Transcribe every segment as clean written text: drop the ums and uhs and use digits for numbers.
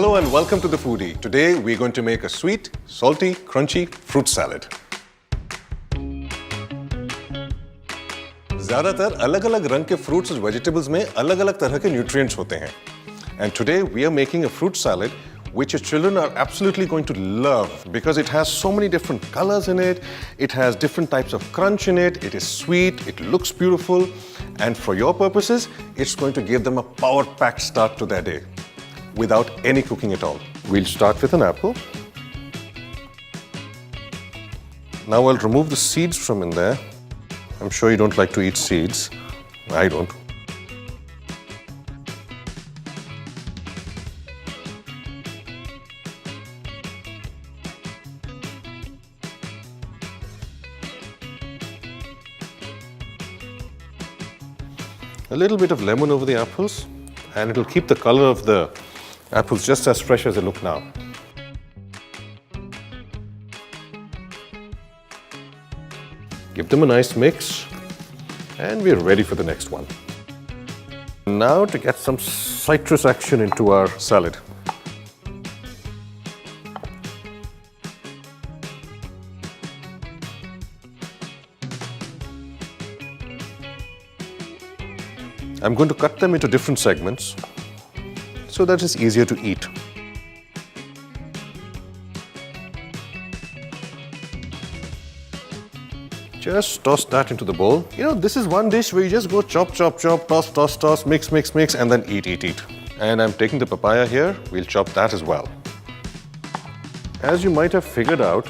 Hello and welcome to the Foodie. Today we're going to make a sweet, salty, crunchy fruit salad. ज़्यादातर अलग-अलग रंग के fruits और vegetables में अलग-अलग तरह के nutrients होते हैं. And today we are making a fruit salad which your children are absolutely going to love because it has so many different colors in it, it has different types of crunch in it, it is sweet, it looks beautiful, and for your purposes, it's going to give them a power-packed start to their day without any cooking at all. We'll start with an apple. Now I'll remove the seeds from in there. I'm sure you don't like to eat seeds. I don't. A little bit of lemon over the apples, and it'll keep the color of the apples just as fresh as they look now. Give them a nice mix, and we're ready for the next one. Now to get some citrus action into our salad. I'm going to cut them into different segments so that it's easier to eat. Just toss that into the bowl. You know, this is one dish where you just go chop, chop, chop, toss, toss, toss, mix, mix, mix, and then eat, eat, eat. And I'm taking the papaya here. We'll chop that as well. As you might have figured out,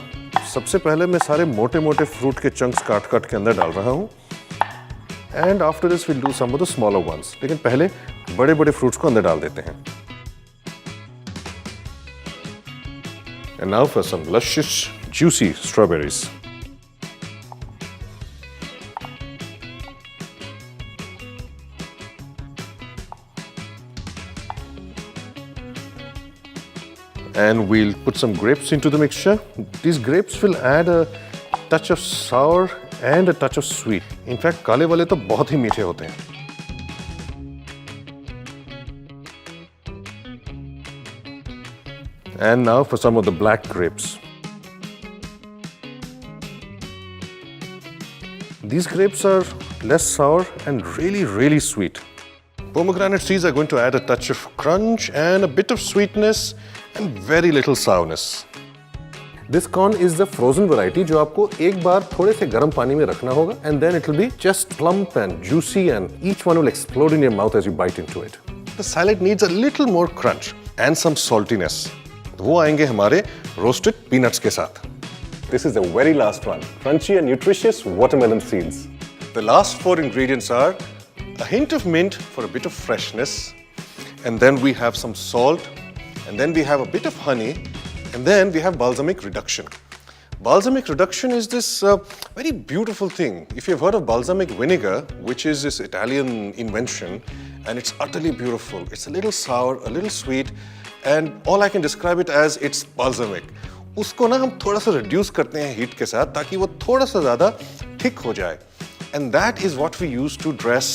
सबसे पहले मैं सारे मोटे-मोटे fruit के chunks काट-काट के अंदर डाल रहा हूँ. And after this, we'll do some of the smaller ones. लेकिन पहले बड़े-बड़े fruits को अंदर डाल देते हैं. And now for some luscious, juicy strawberries. And we'll put some grapes into the mixture. These grapes will add a touch of sour and a touch of sweet. In fact, काले वाले तो बहुत ही मीठे होते हैं. And now for some of the black grapes. These grapes are less sour and really, really sweet. Pomegranate seeds are going to add a touch of crunch and a bit of sweetness and very little sourness. This corn is the frozen variety जो आपको एक बार थोड़े से गर्म पानी में रखना होगा and then it will be just plump and juicy and each one will explode in your mouth as you bite into it. The salad needs a little more crunch and some saltiness. वो आएंगे हमारे roasted peanuts के साथ. This is the very last one, crunchy and nutritious watermelon seeds. The last four ingredients are a hint of mint for a bit of freshness, and then we have some salt, and then we have a bit of honey, and then we have balsamic reduction. Balsamic reduction is this very beautiful thing. If you've heard of balsamic vinegar, which is this Italian invention, and it's utterly beautiful. It's a little sour, a little sweet, and all I can describe it as it's balsamic. उसको ना हम थोड़ा सा reduce करते हैं heat के साथ ताकि वो थोड़ा सा ज़्यादा thick हो जाए. And that is what we use to dress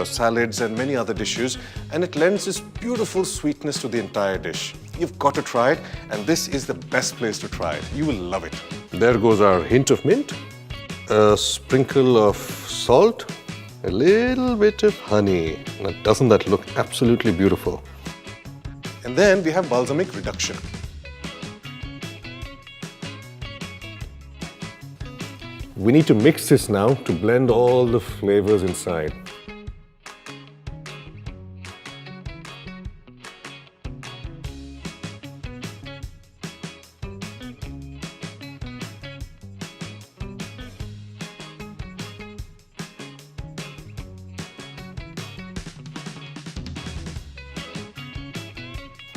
salads and many other dishes, and it lends this beautiful sweetness to the entire dish. You've got to try it, and this is the best place to try it. You will love it. There goes our hint of mint, a sprinkle of salt, a little bit of honey. Now, doesn't that look absolutely beautiful? And then we have balsamic reduction. We need to mix this now to blend all the flavors inside.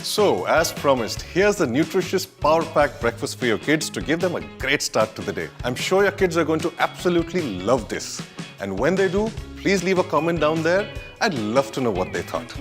So, as promised, here's the nutritious, power-packed breakfast for your kids to give them a great start to the day. I'm sure your kids are going to absolutely love this. And when they do, please leave a comment down there. I'd love to know what they thought.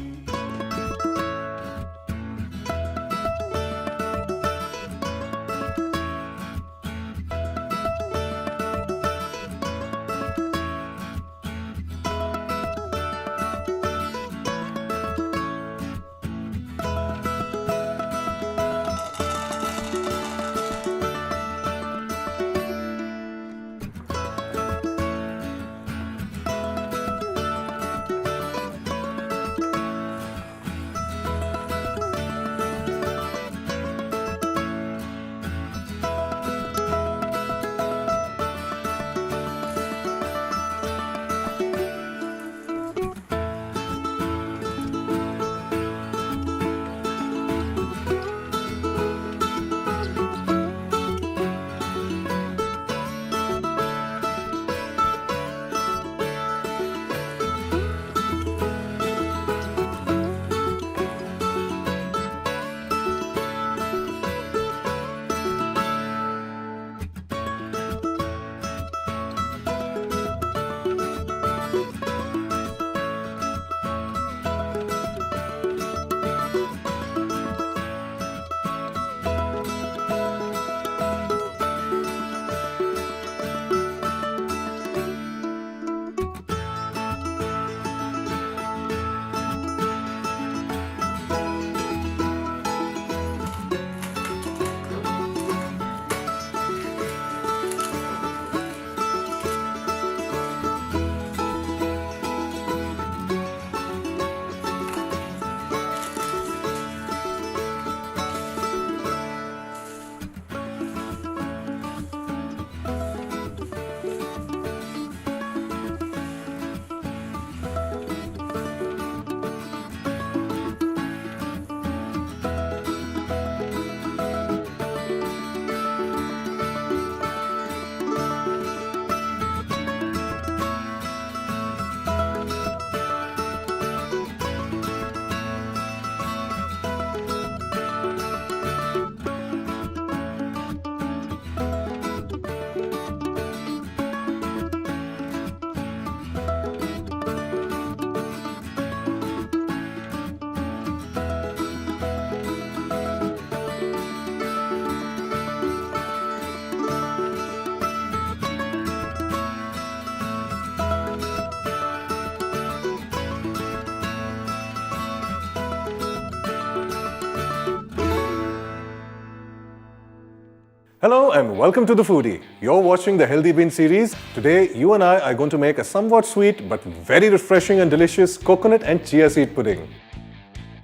Hello and welcome to the Foodie. You're watching the Healthy Bean series. Today, you and I are going to make a somewhat sweet but very refreshing and delicious coconut and chia seed pudding.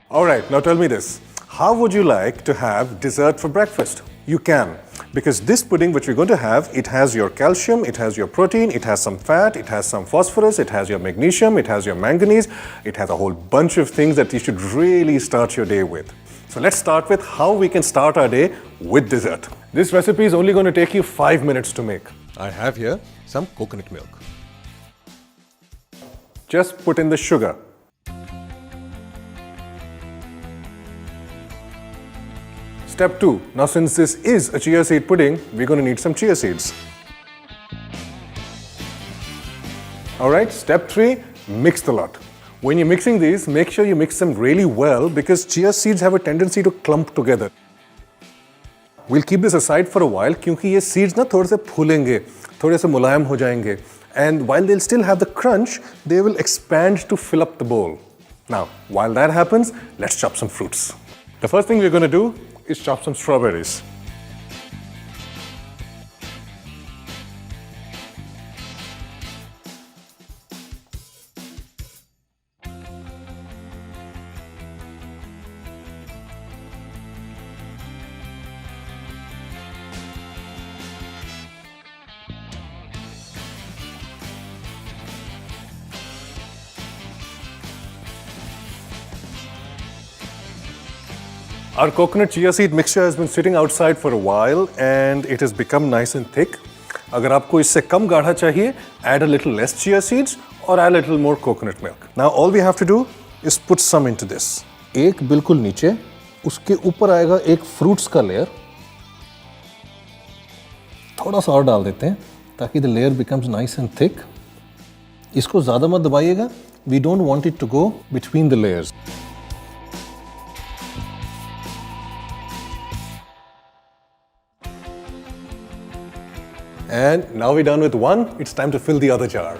Alright, now tell me this. How would you like to have dessert for breakfast? You can. Because this pudding which we're going to have, it has your calcium, it has your protein, it has some fat, it has some phosphorus, it has your magnesium, it has your manganese, it has a whole bunch of things that you should really start your day with. So let's start with how we can start our day with dessert. This recipe is only going to take you 5 minutes to make. I have here some coconut milk. Just put in the sugar. Step 2. Now since this is a chia seed pudding, we're going to need some chia seeds. Alright, step 3. Mix the lot. When you're mixing these, make sure you mix them really well because chia seeds have a tendency to clump together. We'll keep this aside for a while क्योंकि ये seeds ना थोड़े से फूलेंगे, थोड़े से मुलायम हो जाएंगे. And while they'll still have the crunch, they will expand to fill up the bowl. Now, while that happens, let's chop some fruits. The first thing we're going to do is chop some strawberries. Our coconut chia seed mixture has been sitting outside for a while and it has become nice and thick. अगर आपको इससे कम गाढ़ा चाहिए, add a little less chia seeds or add a little more coconut milk. Now all we have to do is put some into this. एक बिल्कुल नीचे, उसके ऊपर आएगा एक fruits का layer. थोड़ा सा और डाल देते हैं ताकि the layer becomes nice and thick. इसको ज़्यादा मत दबाइएगा. We don't want it to go between the layers. And now we're done with one, it's time to fill the other jar.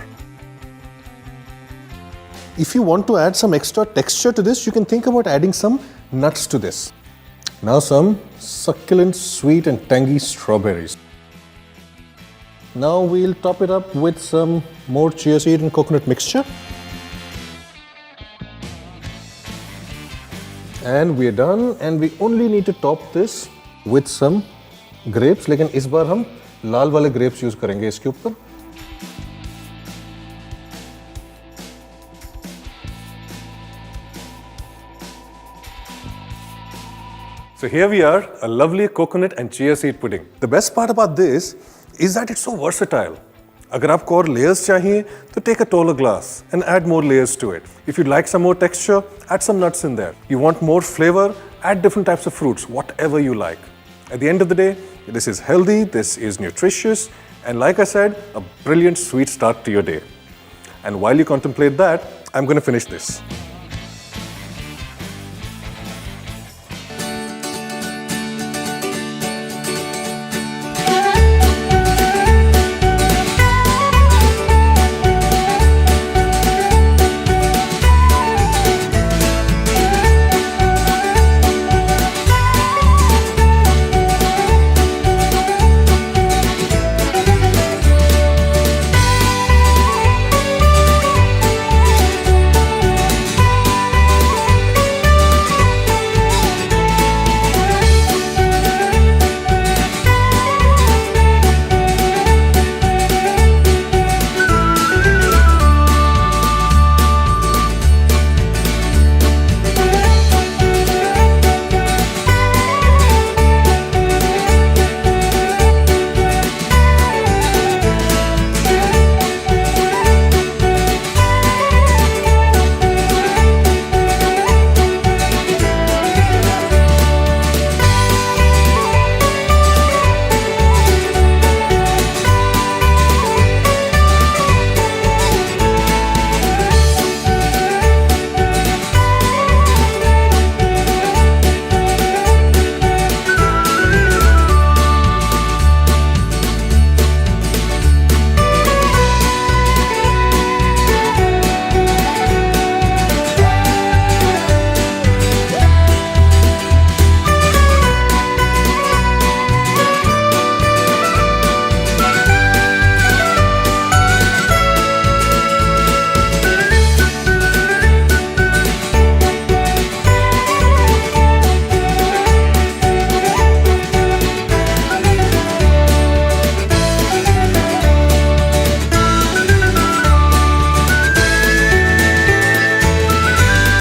If you want to add some extra texture to this, you can think about adding some nuts to this. Now some succulent, sweet and tangy strawberries. Now we'll top it up with some more chia seed and coconut mixture. And we're done and we only need to top this with some grapes. लेकिन इस बार हम लाल वाले grapes use करेंगे इसके ऊपर. So here we are, a lovely coconut and chia seed pudding. The best part about this is that it's so versatile. अगर आपको और layers चाहिए, तो take a taller glass and add more layers to it. If you'd like some more texture, add some nuts in there. You want more flavor, add different types of fruits, whatever you like. At the end of the day, this is healthy, this is nutritious, and like I said, a brilliant sweet start to your day. And while you contemplate that, I'm going to finish this.